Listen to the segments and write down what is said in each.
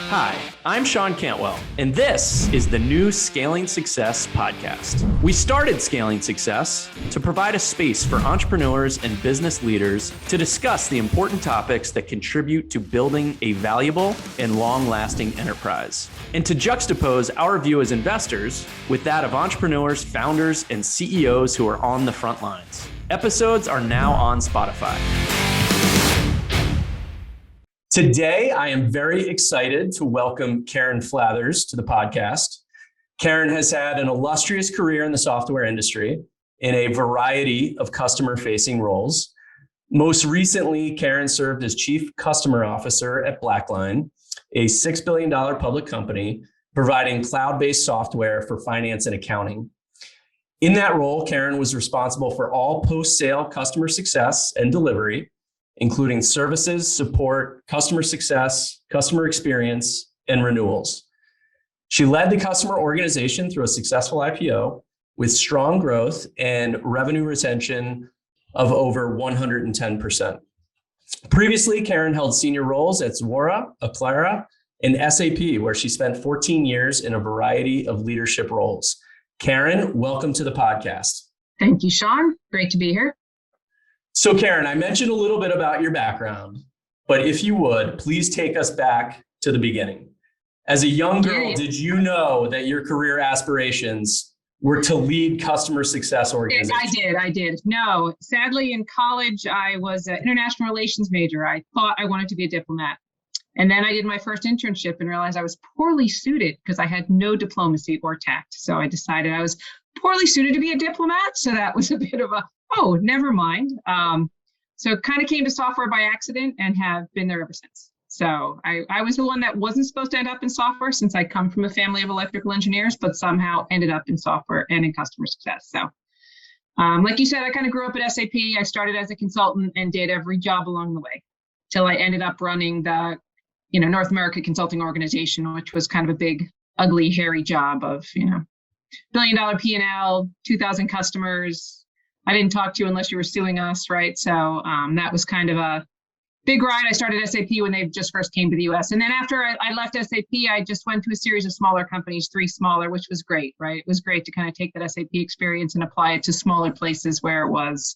Hi, I'm Sean Cantwell, and this is the new Scaling Success podcast. We started Scaling Success to provide a space for entrepreneurs and business leaders to discuss the important topics that contribute to building a valuable and long-lasting enterprise, and to juxtapose our view as investors with that of entrepreneurs, founders, and CEOs who are on the front lines. Episodes are now on Spotify. Today, I am very excited to welcome Karen Flathers to the podcast. Karen has had an illustrious career in the software industry in a variety of customer-facing roles. Most recently, Karen served as Chief Customer Officer at Blackline, a $6 billion public company providing cloud-based software for finance and accounting. In that role, Karen was responsible for all post-sale customer success and delivery, including services, support, customer success, customer experience, and renewals. She led the customer organization through a successful IPO with strong growth and revenue retention of over 110%. Previously, Karen held senior roles at Zuora, Aclara, and SAP, where she spent 14 years in a variety of leadership roles. Karen, welcome to the podcast. Thank you, Sean. Great to be here. So Karen, I mentioned a little bit about your background, but if you would, please take us back to the beginning. As a young girl, did you know that your career aspirations were to lead customer success organizations? I did. No, sadly in college, I was an international relations major. I thought I wanted to be a diplomat. And then I did my first internship and realized I was poorly suited because I had no diplomacy or tact. So I decided I was poorly suited to be a diplomat. So that was a bit of oh, never mind. So kind of came to software by accident and have been there ever since. So I was the one that wasn't supposed to end up in software since I come from a family of electrical engineers, but somehow ended up in software and in customer success. So like you said, I kind of grew up at SAP. I started as a consultant and did every job along the way till I ended up running the North America Consulting Organization, which was kind of a big, ugly, hairy job of, $1 billion P&L, 2,000 customers. I didn't talk to you unless you were suing us, right? So that was kind of a big ride. I started SAP when they just first came to the US. And then after I left SAP, I just went to a series of smaller companies, 3 smaller, which was great, right? It was great to kind of take that SAP experience and apply it to smaller places where it was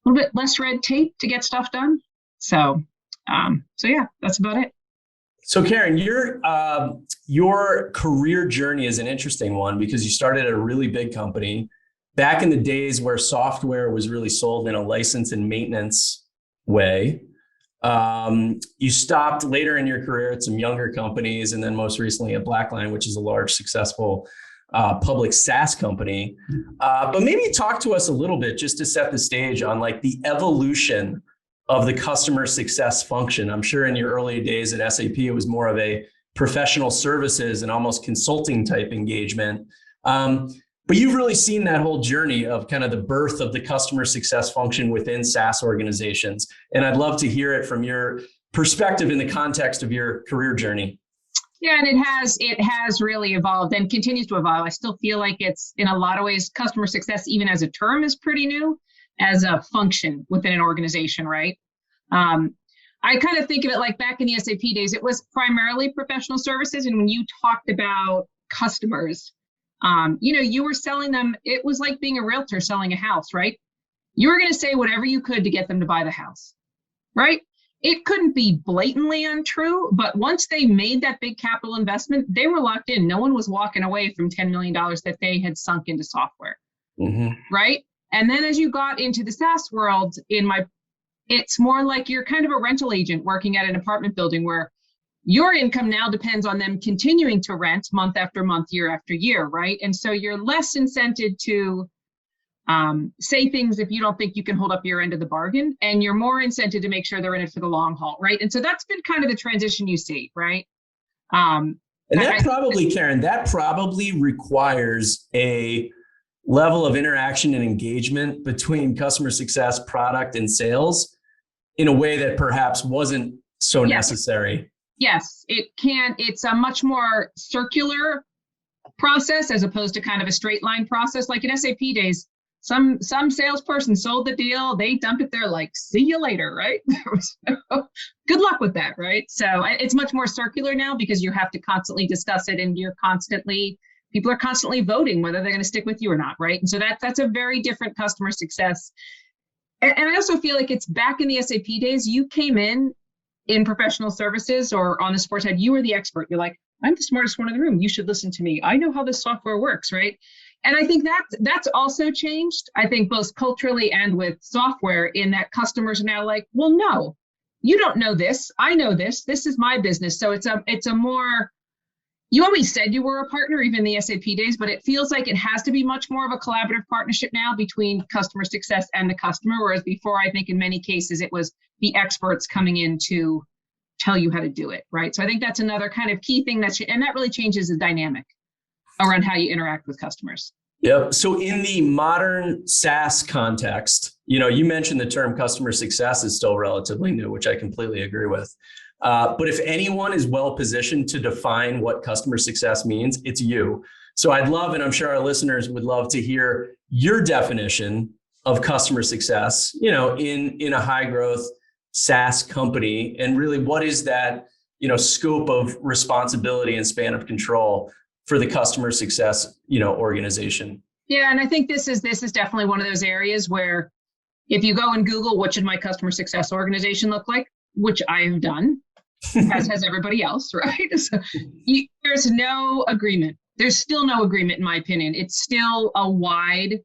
a little bit less red tape to get stuff done. So yeah, that's about it. So Karen, your career journey is an interesting one because you started at a really big company back in the days where software was really sold in a license and maintenance way. You stopped later in your career at some younger companies, and then most recently at Blackline, which is a large, successful public SaaS company. But maybe talk to us a little bit just to set the stage on like the evolution of the customer success function. I'm sure in your early days at SAP, it was more of a professional services and almost consulting type engagement. But you've really seen that whole journey of kind of the birth of the customer success function within SaaS organizations. And I'd love to hear it from your perspective in the context of your career journey. Yeah, and it has really evolved and continues to evolve. I still feel like it's in a lot of ways, customer success, even as a term, is pretty new as a function within an organization, right? I kind of think of it like back in the SAP days, it was primarily professional services. And when you talked about customers, you were selling them. It was like being a realtor selling a house, right? You were going to say whatever you could to get them to buy the house, right? It couldn't be blatantly untrue, but once they made that big capital investment, they were locked in. No one was walking away from $10 million that they had sunk into software, right? And then as you got into the SaaS world, it's more like you're kind of a rental agent working at an apartment building where your income now depends on them continuing to rent month after month, year after year, right? And so you're less incented to say things if you don't think you can hold up your end of the bargain, and you're more incented to make sure they're in it for the long haul, right? And so that's been kind of the transition you see, right? And Karen, that probably requires a level of interaction and engagement between customer success, product, and sales in a way that perhaps wasn't so necessary. Yes, it can. It's a much more circular process as opposed to kind of a straight line process. Like in SAP days, Some salesperson sold the deal, they dumped it there like, see you later, right? Good luck with that, right? So it's much more circular now because you have to constantly discuss it, and people are constantly voting whether they're going to stick with you or not, right? And so that's a very different customer success. And I also feel like it's back in the SAP days. You came in professional services or on the support side, you were the expert. You're like, I'm the smartest one in the room. You should listen to me. I know how this software works, right? And I think that's also changed, I think, both culturally and with software, in that customers are now like, well, no, you don't know this. I know this. This is my business. So it's a more, you always said you were a partner, even in the SAP days, but it feels like it has to be much more of a collaborative partnership now between customer success and the customer. Whereas before, I think in many cases, it was the experts coming in to tell you how to do it, right? So I think that's another kind of key thing and that really changes the dynamic around how you interact with customers. Yep. So in the modern SaaS context, you mentioned the term customer success is still relatively new, which I completely agree with. But if anyone is well positioned to define what customer success means, it's you. So I'd love, and I'm sure our listeners would love to hear your definition of customer success, in a high growth SaaS company, and really what is that, scope of responsibility and span of control for the customer success, organization. Yeah, and I think this is definitely one of those areas where if you go and Google, what should my customer success organization look like, which I have done, as has everybody else, right? So there's no agreement. There's still no agreement, in my opinion. It's still a wide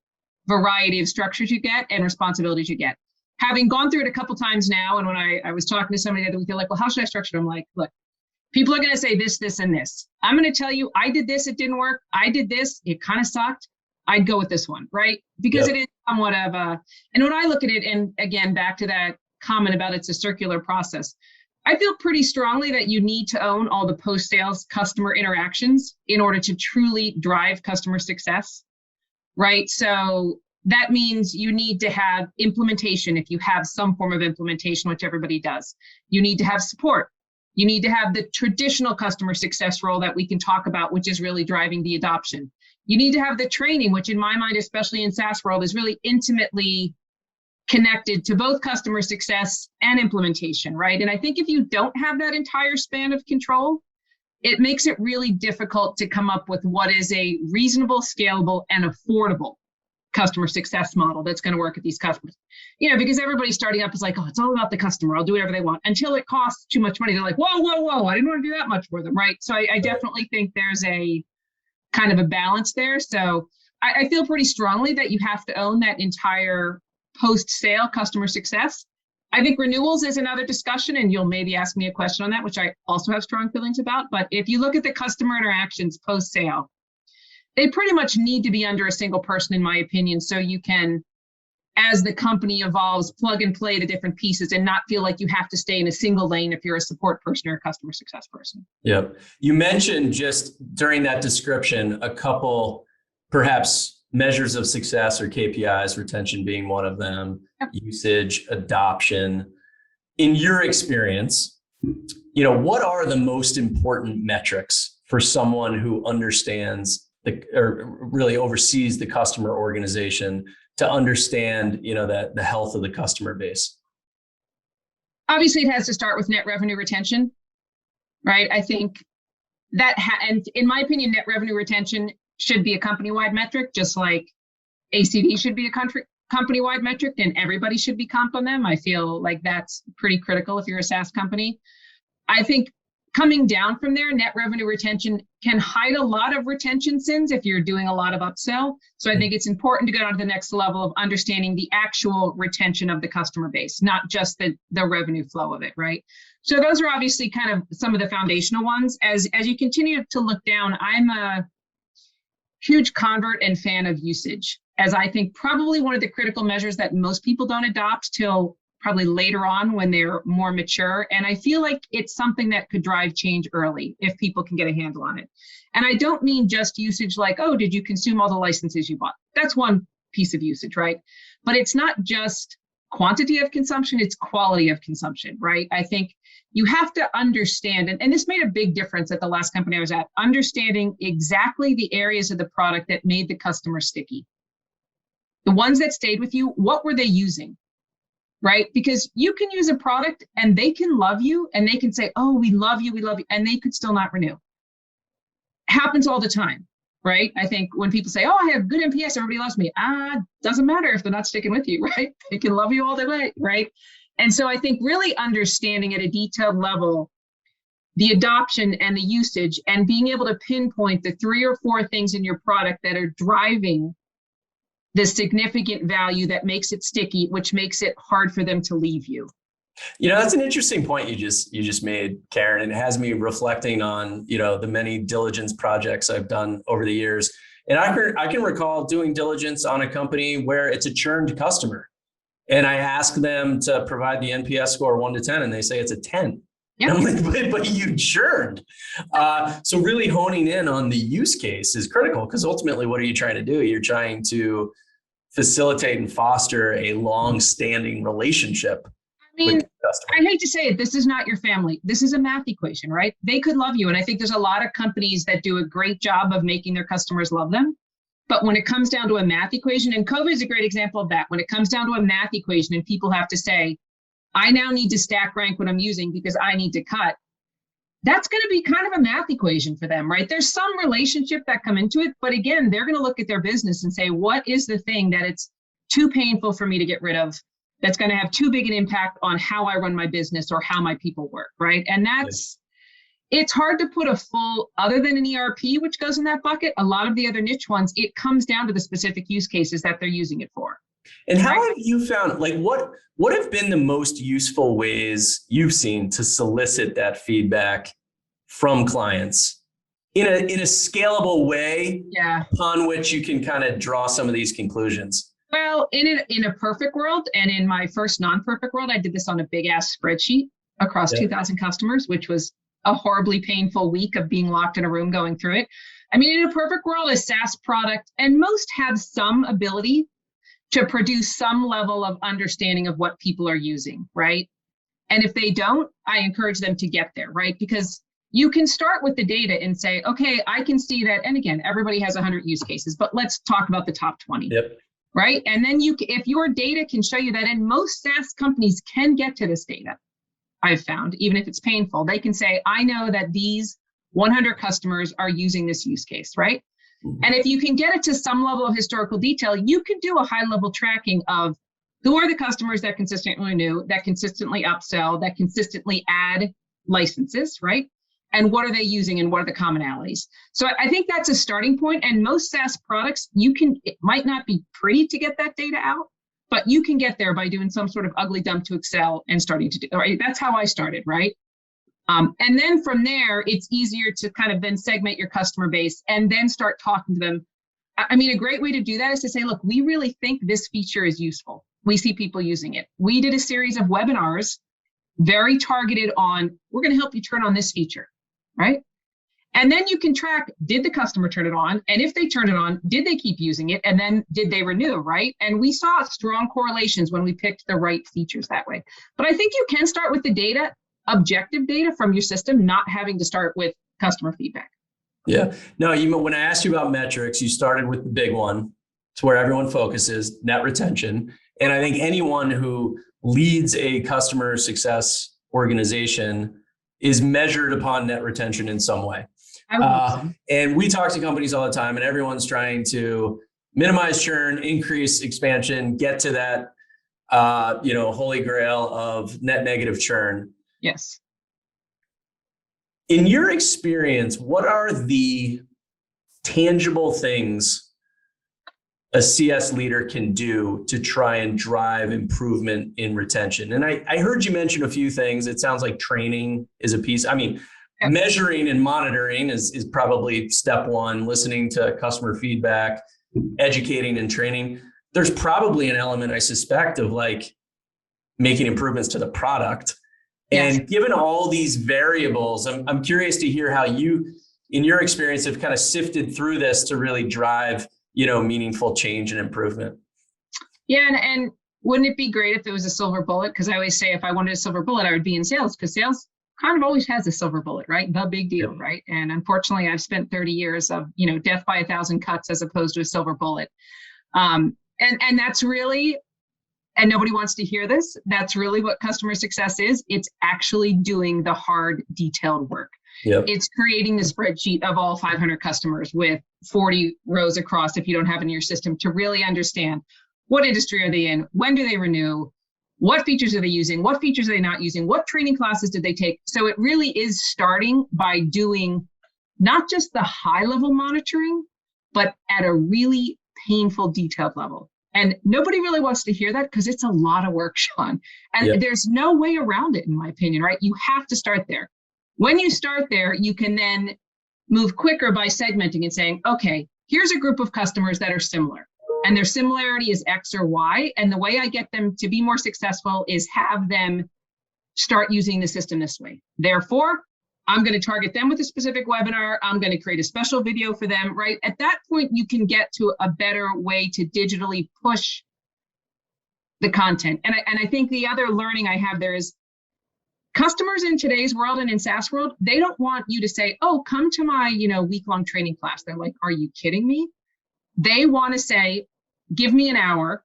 variety of structures you get and responsibilities you get. Having gone through it a couple times now, and when I was talking to somebody the other week, they're like, well, how should I structure it? I'm like, look, people are going to say this, this, and this. I'm going to tell you, I did this, it didn't work. I did this, it kind of sucked. I'd go with this one, right? Because It is somewhat of and when I look at it, and again, back to that comment about it's a circular process, I feel pretty strongly that you need to own all the post-sales customer interactions in order to truly drive customer success, right? So that means you need to have implementation if you have some form of implementation, which everybody does. You need to have support. You need to have the traditional customer success role that we can talk about, which is really driving the adoption. You need to have the training, which in my mind, especially in SaaS world, is really intimately connected to both customer success and implementation, right? And I think if you don't have that entire span of control, it makes it really difficult to come up with what is a reasonable, scalable, and affordable customer success model that's going to work with these customers. Because everybody starting up is like, oh, it's all about the customer. I'll do whatever they want, until it costs too much money. They're like, whoa, I didn't want to do that much for them, right? So I definitely think there's a kind of a balance there. So I feel pretty strongly that you have to own that entire post-sale customer success. I think renewals is another discussion, and you'll maybe ask me a question on that, which I also have strong feelings about. But if you look at the customer interactions post-sale, they pretty much need to be under a single person, in my opinion, so you can, as the company evolves, plug and play the different pieces and not feel like you have to stay in a single lane if you're a support person or a customer success person. Yep. You mentioned just during that description a couple perhaps measures of success or KPIs, retention being one of them, usage, adoption. In your experience, what are the most important metrics for someone who understands or really oversees the customer organization to understand, that the health of the customer base? Obviously, it has to start with net revenue retention, right? I think that, and in my opinion, net revenue retention should be a company-wide metric, just like ACV should be a company-wide metric, and everybody should be comped on them. I feel like that's pretty critical if you're a SaaS company. I think coming down from there, net revenue retention can hide a lot of retention sins if you're doing a lot of upsell. So I think it's important to go on to the next level of understanding the actual retention of the customer base, not just the revenue flow of it, right? So those are obviously kind of some of the foundational ones. As you continue to look down, I'm a huge convert and fan of usage, as I think probably one of the critical measures that most people don't adopt till probably later on when they're more mature. And I feel like it's something that could drive change early if people can get a handle on it. And I don't mean just usage like, oh, did you consume all the licenses you bought? That's one piece of usage, right? But it's not just quantity of consumption, it's quality of consumption, right? I think you have to understand, and this made a big difference at the last company I was at, understanding exactly the areas of the product that made the customer sticky. The ones that stayed with you, what were they using? Right? Because you can use a product and they can love you and they can say, oh, we love you, and they could still not renew. Happens all the time, right? I think when people say, oh, I have good NPS, everybody loves me. Doesn't matter if they're not sticking with you, right? They can love you all the way, right? And so I think really understanding at a detailed level the adoption and the usage and being able to pinpoint the 3 or 4 things in your product that are driving the significant value that makes it sticky, which makes it hard for them to leave you. That's an interesting point you just made, Karen, and it has me reflecting on, the many diligence projects I've done over the years. And I can recall doing diligence on a company where it's a churned customer. And I ask them to provide the NPS score 1 to 10, and they say it's a 10. Yep. I'm like, but you churned. So really honing in on the use case is critical, because ultimately, what are you trying to do? You're trying to facilitate and foster a long-standing relationship. I mean, I hate to say it, this is not your family. This is a math equation, right? They could love you. And I think there's a lot of companies that do a great job of making their customers love them. But when it comes down to a math equation, and COVID is a great example of that, when it comes down to a math equation and people have to say, I now need to stack rank what I'm using because I need to cut, that's going to be kind of a math equation for them, right? There's some relationship that come into it, but again, they're going to look at their business and say, what is the thing that it's too painful for me to get rid of, that's going to have too big an impact on how I run my business or how my people work, right? And it's hard to put a full, other than an ERP, which goes in that bucket, a lot of the other niche ones, it comes down to the specific use cases that they're using it for. And how have you found, what have been the most useful ways you've seen to solicit that feedback from clients in a scalable way, upon which you can kind of draw some of these conclusions? Well, in a perfect world, and in my first non-perfect world, I did this on a big ass spreadsheet across 2,000 customers, which was a horribly painful week of being locked in a room going through it. I mean, in a perfect world, a SaaS product, and most have some ability to produce some level of understanding of what people are using, right? And if they don't, I encourage them to get there, right? Because you can start with the data and say, okay, I can see that. And again, everybody has 100 use cases, but let's talk about the top 20, right? And then if your data can show you that, and most SaaS companies can get to this data, I've found, even if it's painful, they can say, I know that these 100 customers are using this use case, right? And if you can get it to some level of historical detail, you can do a high level tracking of who are the customers that consistently renew, that consistently upsell, that consistently add licenses, right? And what are they using and what are the commonalities? So I think that's a starting point. And most SaaS products, it might not be pretty to get that data out, but you can get there by doing some sort of ugly dump to Excel and starting to do, right? That's how I started, right? And then from there, it's easier to kind of then segment your customer base and then start talking to them. I mean, a great way to do that is to say, look, we really think this feature is useful. We see people using it. We did a series of webinars very targeted on, we're going to help you turn on this feature, right? And then you can track, did the customer turn it on? And if they turned it on, did they keep using it? And then did they renew, right? And we saw strong correlations when we picked the right features that way. But I think you can start with the data, objective data from your system, not having to start with customer feedback. Yeah. No, when I asked you about metrics, you started with the big one. It's where everyone focuses, net retention. And I think anyone who leads a customer success organization is measured upon net retention in some way. And we talk to companies all the time, and everyone's trying to minimize churn, increase expansion, get to that, holy grail of net negative churn. Yes. In your experience, what are the tangible things a CS leader can do to try and drive improvement in retention? And I heard you mention a few things. It sounds like training is a piece. I mean, measuring and monitoring is probably step one, listening to customer feedback, educating and training. There's probably an element, I suspect, of making improvements to the product. And given all these variables, I'm curious to hear how you, in your experience, have kind of sifted through this to really drive, meaningful change and improvement. Yeah, and wouldn't it be great if it was a silver bullet? Because I always say if I wanted a silver bullet, I would be in sales, because sales kind of always has a silver bullet, right? The big deal, right? And unfortunately, I've spent 30 years of, death by 1,000 cuts as opposed to a silver bullet. And that's really, and nobody wants to hear this, that's really what customer success is. It's actually doing the hard, detailed work. Yep. It's creating the spreadsheet of all 500 customers with 40 rows across if you don't have it in your system to really understand what industry are they in, when do they renew, what features are they using, what features are they not using, what training classes did they take. So it really is starting by doing not just the high level monitoring, but at a really painful, detailed level. And nobody really wants to hear that because it's a lot of work, Sean. And there's no way around it, in my opinion, right? You have to start there. When you start there, you can then move quicker by segmenting and saying, okay, here's a group of customers that are similar. And their similarity is X or Y. And the way I get them to be more successful is have them start using the system this way. Therefore, I'm going to target them with a specific webinar. I'm going to create a special video for them, right? At that point, you can get to a better way to digitally push the content. And I think the other learning I have there is customers in today's world and in SaaS world, they don't want you to say, oh, come to my, week-long training class. They're like, are you kidding me? They want to say, give me an hour.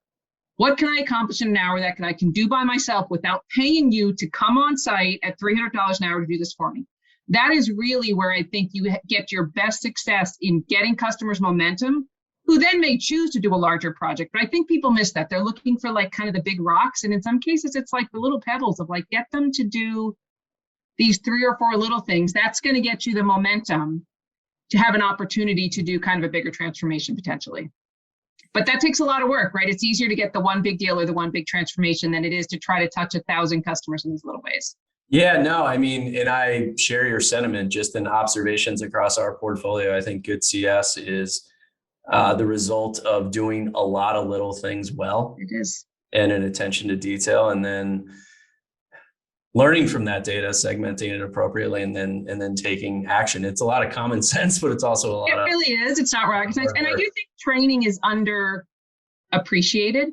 What can I accomplish in an hour that I can do by myself without paying you to come on site at $300 an hour to do this for me? That is really where I think you get your best success in getting customers momentum, who then may choose to do a larger project. But I think people miss that. They're looking for like kind of the big rocks. And in some cases, it's like the little pebbles of like, get them to do these 3 or 4 little things. That's going to get you the momentum to have an opportunity to do kind of a bigger transformation potentially. But that takes a lot of work, right? It's easier to get the one big deal or the one big transformation than it is to try to touch 1,000 customers in these little ways. Yeah, no, I mean, and I share your sentiment just in observations across our portfolio. I think good CS is the result of doing a lot of little things well. It is. And an attention to detail, and then learning from that data, segmenting it appropriately, and then taking action. It's a lot of common sense, but it's also a lot of... It really is. It's not rocket science. And I do think training is underappreciated.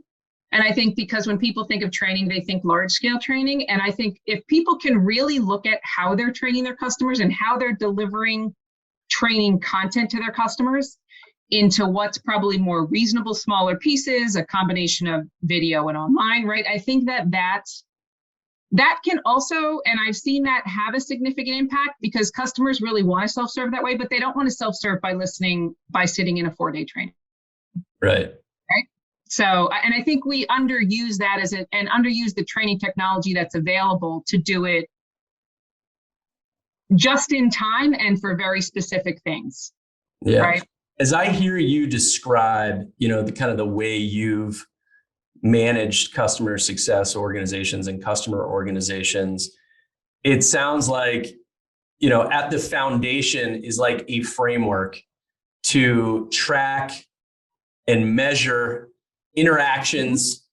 And I think because when people think of training, they think large scale training. And I think if people can really look at how they're training their customers and how they're delivering training content to their customers into what's probably more reasonable, smaller pieces, a combination of video and online, right? I think that can also, and I've seen that have a significant impact because customers really want to self-serve that way, but they don't want to self-serve by sitting in a 4-day training. Right. So, and I think we underuse that and underuse the training technology that's available to do it just in time and for very specific things. Yeah. Right. As I hear you describe, the kind of the way you've managed customer success organizations and customer organizations, it sounds like, at the foundation is like a framework to track and measure interactions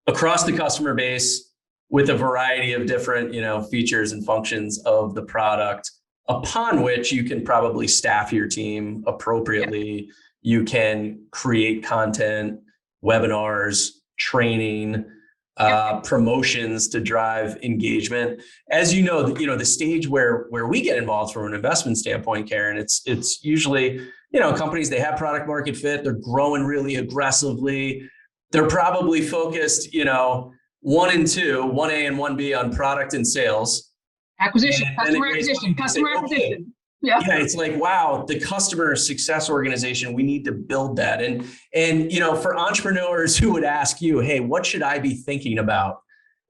across the customer base with a variety of different, features and functions of the product, upon which you can probably staff your team appropriately. Yeah. You can create content, webinars, training, promotions to drive engagement. As the stage where we get involved from an investment standpoint, Karen, it's usually, companies, they have product market fit, they're growing really aggressively. They're probably focused, 1 and 2, 1A and 1B on product and sales. Customer acquisition. Okay. Yeah, it's like, wow, the customer success organization, we need to build that. And for entrepreneurs who would ask you, hey, what should I be thinking about?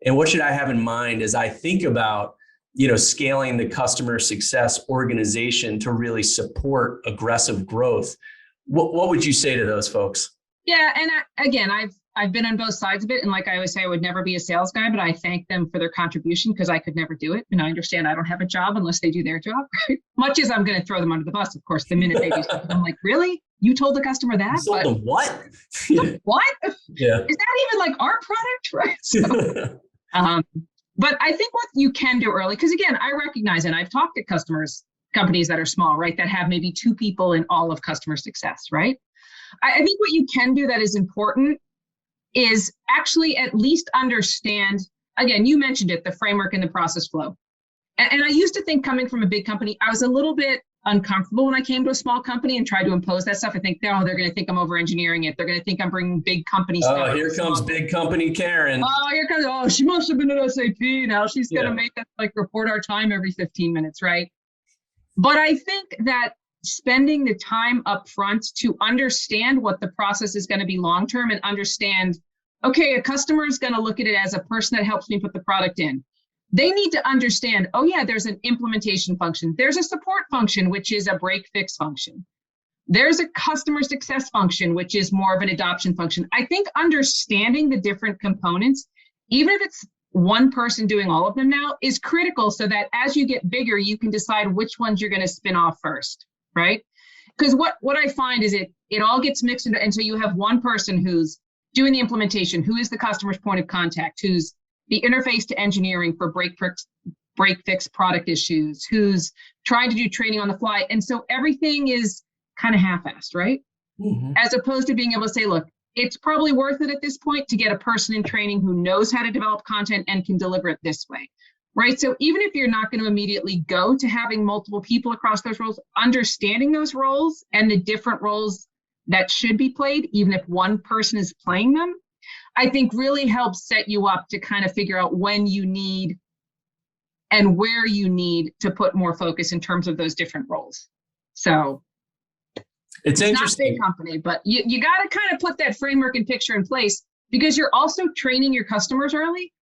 And what should I have in mind as I think about, scaling the customer success organization to really support aggressive growth? What would you say to those folks? Yeah. And again, I've been on both sides of it. And like I always say, I would never be a sales guy, but I thank them for their contribution because I could never do it. And I understand I don't have a job unless they do their job, right? Much as I'm going to throw them under the bus, of course, the minute they do something. I'm like, really? You told the customer that? You told them what? What? Yeah. Is that even like our product? Right. So, but I think what you can do early, because again, I recognize, and I've talked to companies that are small, right? That have maybe 2 people in all of customer success, right? I think what you can do that is important is actually at least understand, again, you mentioned it, the framework and the process flow. And I used to think coming from a big company, I was a little bit uncomfortable when I came to a small company and tried to impose that stuff. I think, oh, they're going to think I'm over engineering it. They're going to think I'm bringing big company stuff. Oh, here comes big company Karen. Oh, she must have been at SAP. Now she's going to make us like report our time every 15 minutes, right? But I think that spending the time up front to understand what the process is going to be long-term and understand, okay, a customer is going to look at it as a person that helps me put the product in. They need to understand, oh yeah, there's an implementation function. There's a support function, which is a break fix function. There's a customer success function, which is more of an adoption function. I think understanding the different components, even if it's one person doing all of them now, is critical so that as you get bigger, you can decide which ones you're going to spin off first, right? Because what I find is it all gets mixed into, and so you have one person who's doing the implementation, who is the customer's point of contact, who's the interface to engineering for break fix product issues, who's trying to do training on the fly. And so everything is kind of half-assed, right? Mm-hmm. As opposed to being able to say, look, it's probably worth it at this point to get a person in training who knows how to develop content and can deliver it this way, right? So even if you're not going to immediately go to having multiple people across those roles, understanding those roles and the different roles that should be played, even if one person is playing them, I think really helps set you up to kind of figure out when you need and where you need to put more focus in terms of those different roles. So it's interesting. Not a big company, but you got to kind of put that framework and picture in place because you're also training your customers early.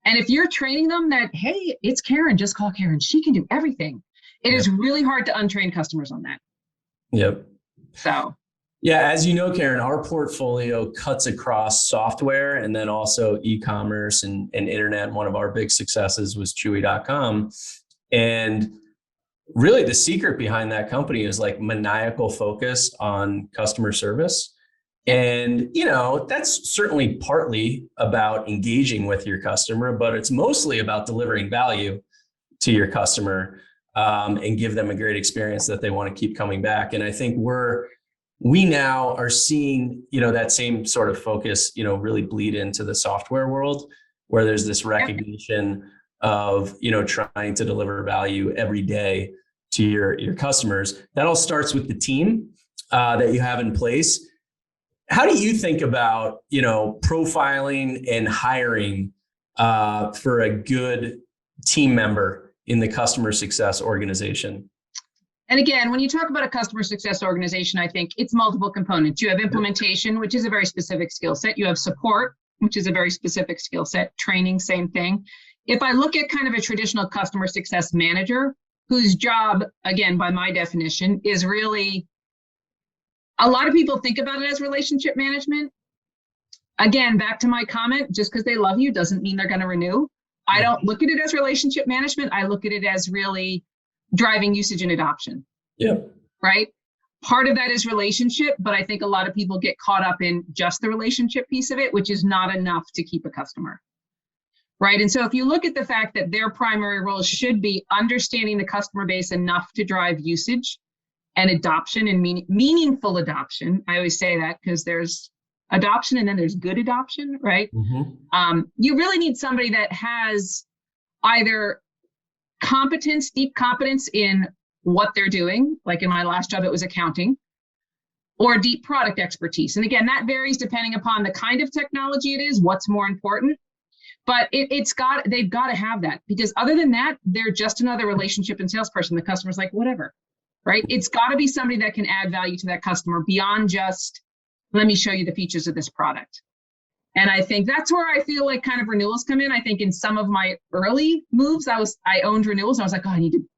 And if you're training them that, hey, it's Karen, just call Karen, she can do everything. It is really hard to untrain customers on that. Yep. So. Yeah, as you know, Karen, our portfolio cuts across software and then also e-commerce and internet. One of our big successes was Chewy.com. And really the secret behind that company is like maniacal focus on customer service. And, that's certainly partly about engaging with your customer, but it's mostly about delivering value to your customer and give them a great experience that they want to keep coming back. And I think we now are seeing, that same sort of focus, really bleed into the software world where there's this recognition of, trying to deliver value every day to your customers. That all starts with the team that you have in place. How do you think about, profiling and hiring for a good team member in the customer success organization? And again, when you talk about a customer success organization, I think it's multiple components. You have implementation, which is a very specific skill set. You have support, which is a very specific skill set. Training, same thing. If I look at kind of a traditional customer success manager, whose job, again, by my definition, is really, a lot of people think about it as relationship management. Again, back to my comment, just because they love you doesn't mean they're going to renew. I don't look at it as relationship management. I look at it as really driving usage and adoption. Yeah. Right. Part of that is relationship, but I think a lot of people get caught up in just the relationship piece of it, which is not enough to keep a customer. Right. And so if you look at the fact that their primary role should be understanding the customer base enough to drive usage and adoption and meaningful adoption. I always say that because there's adoption and then there's good adoption. Right. Mm-hmm. You really need somebody that has either deep competence in what they're doing. Like in my last job, it was accounting, or deep product expertise. And again, that varies depending upon the kind of technology it is, what's more important, but they've got to have that, because other than that, they're just another relationship and salesperson. The customer's like, whatever, right? It's got to be somebody that can add value to that customer beyond just, let me show you the features of this product. And I think that's where I feel like kind of renewals come in. I think in some of my early moves, I owned renewals. And I was like, oh, I need to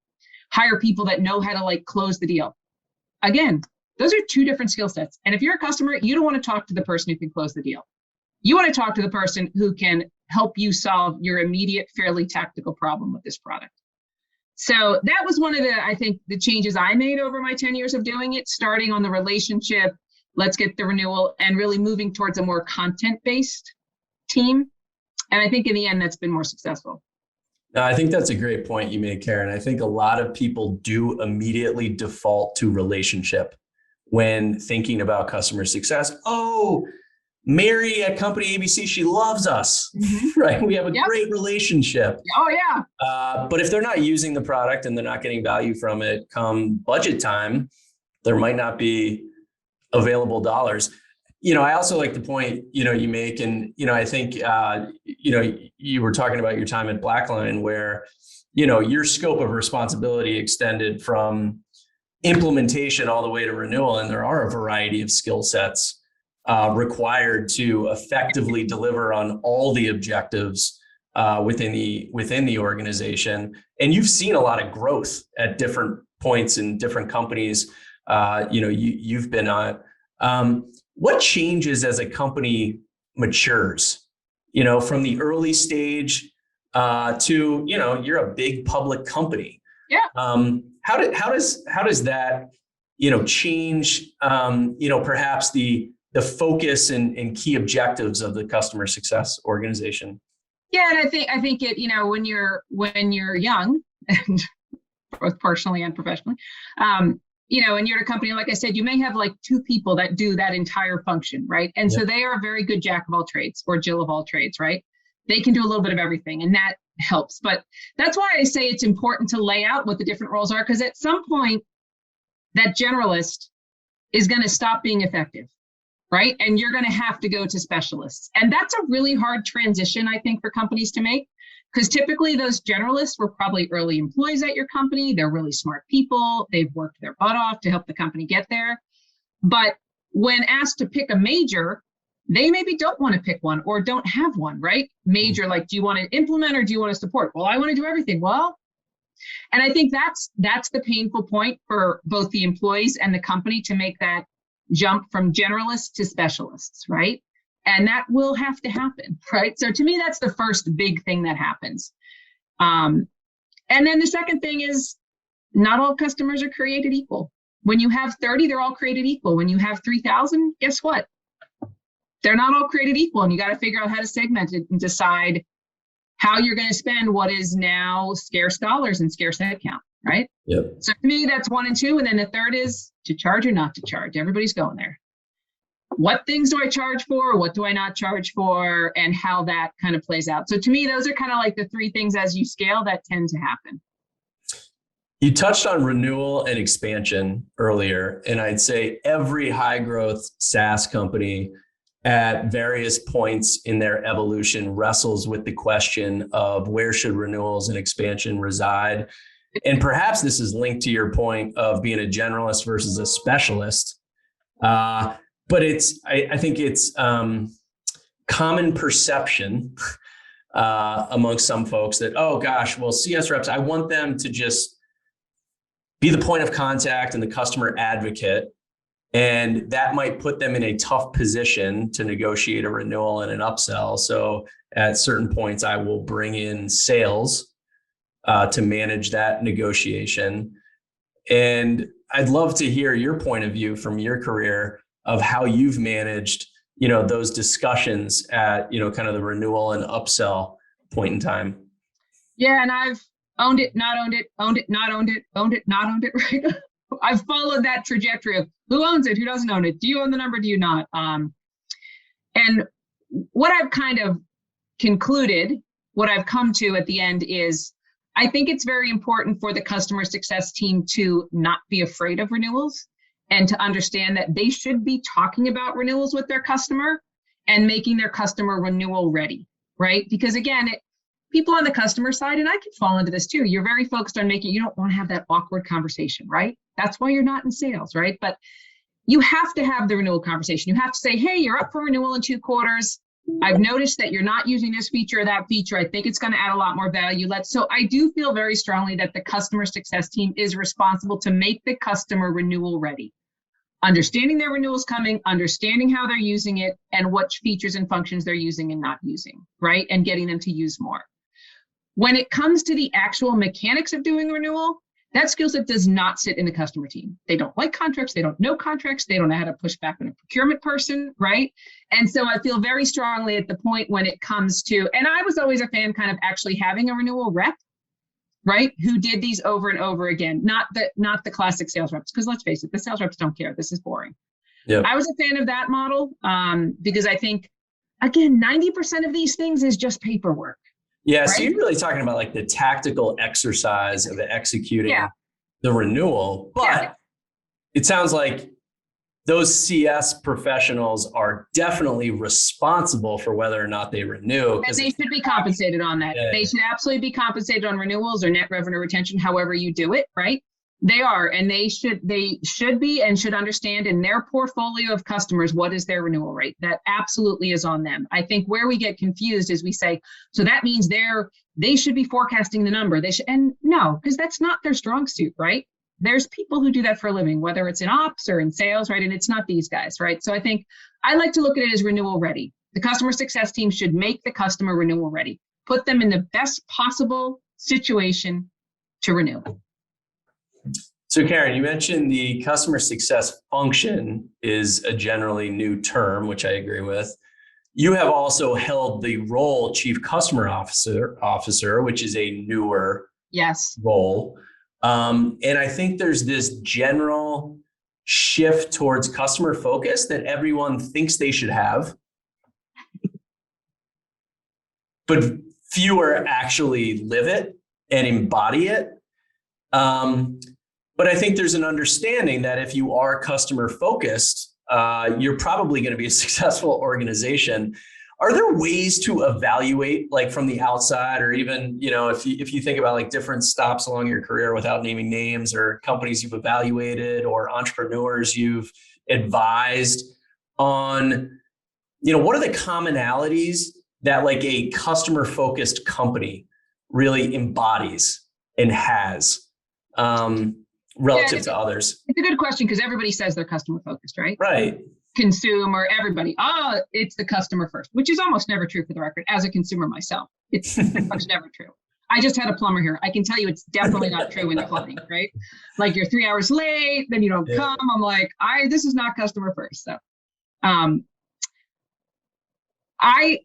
hire people that know how to like close the deal. Again, those are two different skill sets. And if you're a customer, you don't want to talk to the person who can close the deal. You want to talk to the person who can help you solve your immediate, fairly tactical problem with this product. So that was one of the changes I made over my 10 years of doing it, starting on the relationship, let's get the renewal, and really moving towards a more content-based team. And I think in the end, that's been more successful. No, I think that's a great point you made, Karen. I think a lot of people do immediately default to relationship when thinking about customer success. Oh, Mary at company ABC, she loves us, right? We have a great relationship. Oh, yeah. But if they're not using the product and they're not getting value from it come budget time, there might not be available dollars. I also like the point, you make, and, I think, you were talking about your time at Blackline where, your scope of responsibility extended from implementation all the way to renewal. And there are a variety of skill sets required to effectively deliver on all the objectives within the organization. And you've seen a lot of growth at different points in different companies. You've been on. What changes as a company matures? From the early stage to you're a big public company. Yeah. How does that change perhaps the focus and key objectives of the customer success organization? Yeah, and I think it, when you're young, and both personally and professionally, and you're at a company, like I said, you may have like two people that do that entire function, right? And so they are a very good jack of all trades or Jill of all trades, right? They can do a little bit of everything, and that helps. But that's why I say it's important to lay out what the different roles are, because at some point, that generalist is going to stop being effective, right? And you're going to have to go to specialists. And that's a really hard transition, I think, for companies to make, because typically those generalists were probably early employees at your company. They're really smart people. They've worked their butt off to help the company get there. But when asked to pick a major, they maybe don't want to pick one or don't have one, right? Major, like, do you want to implement or do you want to support? Well, I want to do everything. Well, and I think that's the painful point for both the employees and the company to make that jump from generalists to specialists, right? And that will have to happen, right? So to me, that's the first big thing that happens. And then the second thing is not all customers are created equal. When you have 30, they're all created equal. When you have 3,000, guess what? They're not all created equal, and you got to figure out how to segment it and decide how you're going to spend what is now scarce dollars and scarce headcount, right? Yep. So to me, that's 1 and 2. And then the third is to charge or not to charge. Everybody's going there. What things do I charge for? What do I not charge for? And how that kind of plays out. So to me, those are kind of like the three things as you scale that tend to happen. You touched on renewal and expansion earlier, and I'd say every high growth SaaS company at various points in their evolution wrestles with the question of where should renewals and expansion reside. And perhaps this is linked to your point of being a generalist versus a specialist. But I think it's common perception amongst some folks that, oh gosh, well, CS reps, I want them to just be the point of contact and the customer advocate. And that might put them in a tough position to negotiate a renewal and an upsell. So at certain points, I will bring in sales to manage that negotiation. And I'd love to hear your point of view from your career of how you've managed, those discussions at, kind of the renewal and upsell point in time. Yeah, and I've owned it, not owned it, owned it, not owned it, owned it, not owned it, right? I've followed that trajectory of who owns it, who doesn't own it, do you own the number, do you not? And what I've kind of concluded, what I've come to at the end is, I think it's very important for the customer success team to not be afraid of renewals and to understand that they should be talking about renewals with their customer and making their customer renewal ready, right? Because again, people on the customer side, and I could fall into this too, you're very focused on you don't want to have that awkward conversation, right? That's why you're not in sales, right? But you have to have the renewal conversation. You have to say, hey, you're up for renewal in 2 quarters. I've noticed that you're not using this feature or that feature. I think it's going to add a lot more value. So I do feel very strongly that the customer success team is responsible to make the customer renewal ready. Understanding their renewals coming, understanding how they're using it, and what features and functions they're using and not using, right? And getting them to use more. When it comes to the actual mechanics of doing renewal, that skill set does not sit in the customer team. They don't like contracts. They don't know contracts. They don't know how to push back on a procurement person, right? And so I feel very strongly at the point when it comes to, and I was always a fan kind of actually having a renewal rep, right? Who did these over and over again, not the classic sales reps, because let's face it, the sales reps don't care. This is boring. Yep. I was a fan of that model because I think, again, 90% of these things is just paperwork. Yeah. Right? So you're really talking about like the tactical exercise of executing the renewal, but it sounds like those CS professionals are definitely responsible for whether or not they renew. And they should be compensated on that. Yeah. They should absolutely be compensated on renewals or net revenue retention, however you do it, right? They are, and they should be and should understand in their portfolio of customers, what is their renewal rate? That absolutely is on them. I think where we get confused is we say, so that means they should be forecasting the number. And no, because that's not their strong suit, right? There's people who do that for a living, whether it's in ops or in sales, right? And it's not these guys, right? So I think I like to look at it as renewal ready. The customer success team should make the customer renewal ready, put them in the best possible situation to renew. So Karen, you mentioned the customer success function is a generally new term, which I agree with. You have also held the role Chief Customer Officer, which is a newer role. And I think there's this general shift towards customer focus that everyone thinks they should have, but fewer actually live it and embody it. But I think there's an understanding that if you are customer focused, you're probably going to be a successful organization. Are there ways to evaluate, like from the outside, or even, if you think about like different stops along your career without naming names, or companies you've evaluated or entrepreneurs you've advised on, what are the commonalities that like a customer focused company really embodies and has relative to others? It's a good question because everybody says they're customer focused, right? Right. Consumer, everybody. It's the customer first, which is almost never true for the record. As a consumer myself, it's much never true. I just had a plumber here. I can tell you it's definitely not true in plumbing, right? Like you're 3 hours late, then you don't come. I'm like, this is not customer first. So I'm a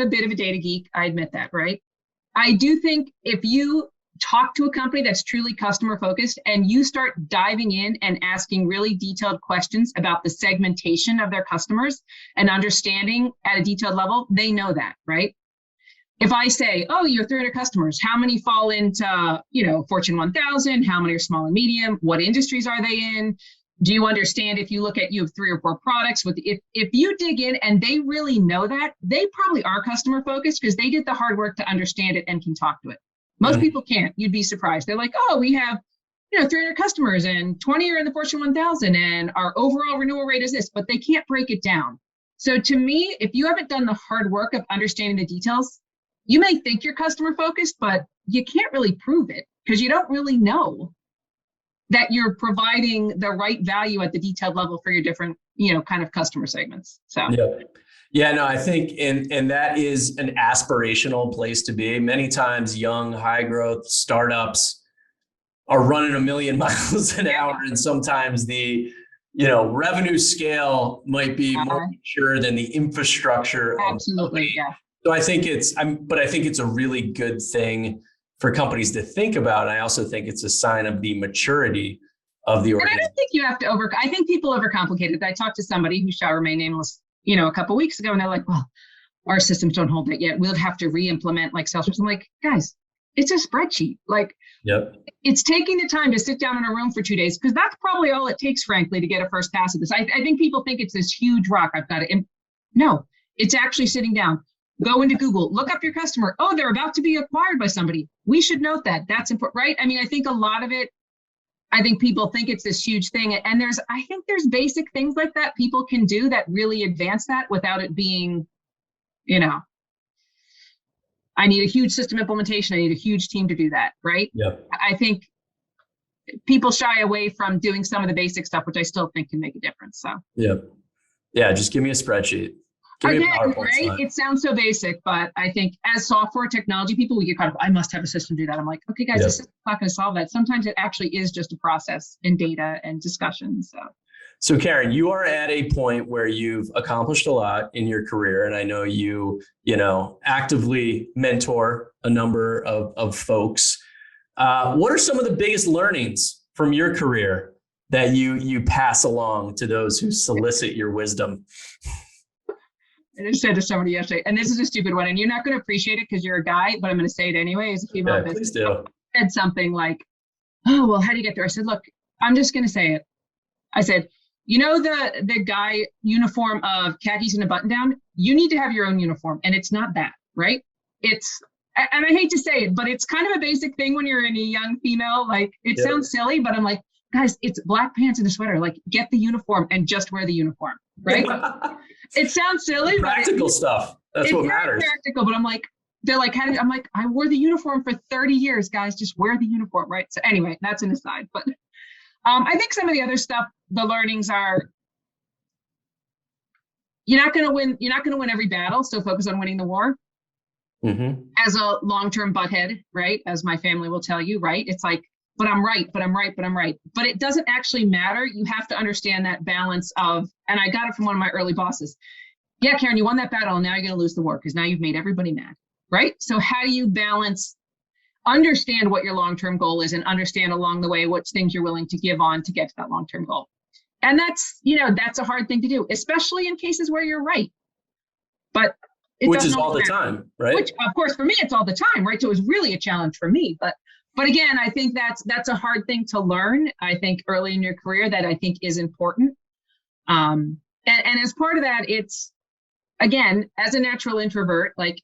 bit of a data geek. I admit that, right? I do think if you talk to a company that's truly customer focused and you start diving in and asking really detailed questions about the segmentation of their customers and understanding at a detailed level, they know that, right? If I say, you're 300 customers, how many fall into, Fortune 1000? How many are small and medium? What industries are they in? Do you understand if you look at, you have 3 or 4 products if you dig in and they really know that, they probably are customer focused because they did the hard work to understand it and can talk to it. Most people can't. You'd be surprised. They're like, we have, 300 customers and 20 are in the Fortune 1000 and our overall renewal rate is this, but they can't break it down. So to me, if you haven't done the hard work of understanding the details, you may think you're customer focused, but you can't really prove it because you don't really know that you're providing the right value at the detailed level for your different, kind of customer segments. So. Yeah, no, I think, and that is an aspirational place to be. Many times young, high growth startups are running a million miles an hour. And sometimes the, revenue scale might be more mature than the infrastructure. Absolutely. Yeah. So I think it's a really good thing for companies to think about. And I also think it's a sign of the maturity of the organization. And I don't think you have to I think people overcomplicate it. I talked to somebody who shall remain nameless, a couple of weeks ago, and they're like, well, our systems don't hold that yet. We'll have to re-implement like Salesforce. I'm like, guys, it's a spreadsheet. Like, it's taking the time to sit down in a room for 2 days, because that's probably all it takes, frankly, to get a first pass at this. I think people think it's this huge rock I've got to, no, it's actually sitting down. Go into Google, look up your customer. Oh, they're about to be acquired by somebody. We should note that. That's important, right? I mean, I think a lot of it, I think people think it's this huge thing. And I think there's basic things like that people can do that really advance that without it being, I need a huge system implementation. I need a huge team to do that, right? Yep. I think people shy away from doing some of the basic stuff, which I still think can make a difference. So. Yeah, just give me a spreadsheet. Again, right? It sounds so basic, but I think as software technology people, we get caught up, I must have a system do that. I'm like, okay, guys, this system's not going to solve that. Sometimes it actually is just a process and data and discussion. So Karen, you are at a point where you've accomplished a lot in your career. And I know you actively mentor a number of folks. What are some of the biggest learnings from your career that you pass along to those who solicit your wisdom? I just said to somebody yesterday, and this is a stupid one, and you're not going to appreciate it because you're a guy, but I'm going to say it anyway as a female business. Please do. I said something like, oh, well, how do you get there? I said, look, I'm just going to say it. I said, you know, the guy uniform of khakis and a button down, you need to have your own uniform. And it's not that, right? And I hate to say it, but it's kind of a basic thing when you're in a young female, like it sounds silly, but I'm like, guys, it's black pants and a sweater, like get the uniform and just wear the uniform, right? It sounds silly, practical stuff. That's what matters. Practical, but I'm like, they're like, I'm like, I wore the uniform for 30 years, guys, just wear the uniform, right? So anyway, that's an aside, but I think some of the other stuff, the learnings are, you're not going to win every battle. So focus on winning the war. Mm-hmm. As a long-term butthead, right? As my family will tell you, right? It's like, but I'm right. But it doesn't actually matter. You have to understand that balance of, and I got it from one of my early bosses. Yeah, Karen, you won that battle and now you're going to lose the war because now you've made everybody mad, right? So how do you balance, understand what your long-term goal is and understand along the way which things you're willing to give on to get to that long-term goal. And that's, that's a hard thing to do, especially in cases where you're right. But which is all the time, right? Which, of course, for me, it's all the time, right? So it was really a challenge for me. But again, I think that's a hard thing to learn. I think early in your career that I think is important. And as part of that, it's, again, as a natural introvert, like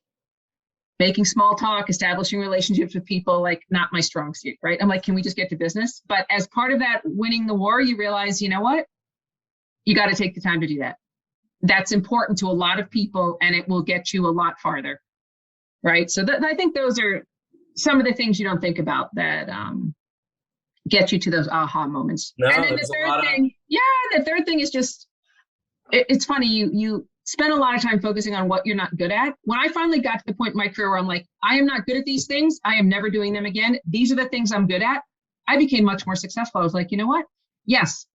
making small talk, establishing relationships with people, like not my strong suit, right? I'm like, can we just get to business? But as part of that winning the war, you realize, you know what? You got to take the time to do that. That's important to a lot of people and it will get you a lot farther, right? So I think those are some of the things you don't think about that get you to those aha moments. No, and then the third thing is just, it's funny, you spend a lot of time focusing on what you're not good at. When I finally got to the point in my career where I'm like, I am not good at these things, I am never doing them again, these are the things I'm good at, I became much more successful. I was like, you know what? Yes,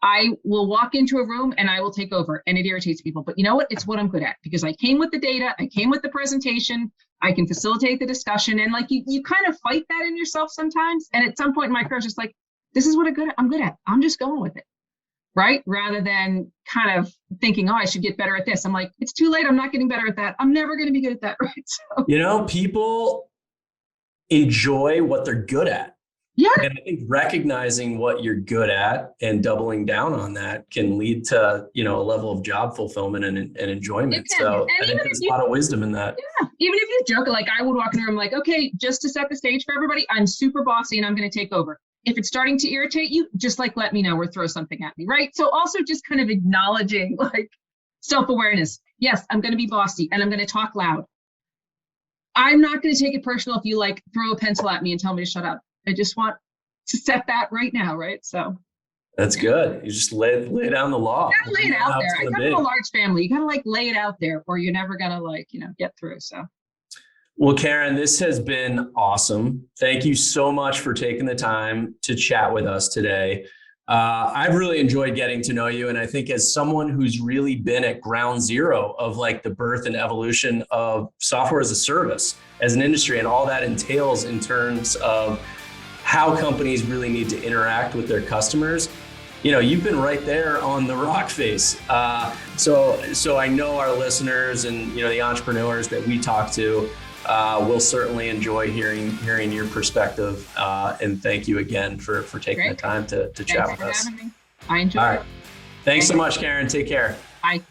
I will walk into a room and I will take over and it irritates people. But you know what? It's what I'm good at because I came with the data, I came with the presentation, I can facilitate the discussion. And like you kind of fight that in yourself sometimes. And at some point in my career, it's just like, this is what I'm good at. I'm just going with it. Right? Rather than kind of thinking, oh, I should get better at this. I'm like, it's too late. I'm not getting better at that. I'm never going to be good at that. Right? So, people enjoy what they're good at. Yeah. And I think recognizing what you're good at and doubling down on that can lead to, a level of job fulfillment and enjoyment. So I think there's a lot of wisdom in that. Yeah. Even if you joke, like I would walk in the room like, okay, just to set the stage for everybody, I'm super bossy and I'm going to take over. If it's starting to irritate you, just like, let me know or throw something at me. Right. So also just kind of acknowledging like self-awareness. Yes, I'm going to be bossy and I'm going to talk loud. I'm not going to take it personal if you like throw a pencil at me and tell me to shut up. I just want to set that right now, right? So that's good. You just lay down the law. You gotta lay it out there. I come from a large family. You gotta like lay it out there, or you're never gonna get through. So, well, Karen, this has been awesome. Thank you so much for taking the time to chat with us today. I've really enjoyed getting to know you, and I think as someone who's really been at ground zero of like the birth and evolution of software as a service as an industry, and all that entails in terms of how companies really need to interact with their customers. You've been right there on the rock face. So I know our listeners and the entrepreneurs that we talk to will certainly enjoy hearing your perspective. And thank you again for taking the time to chat with us. Having me. I enjoyed it. Thanks so much, Karen. Take care. Bye.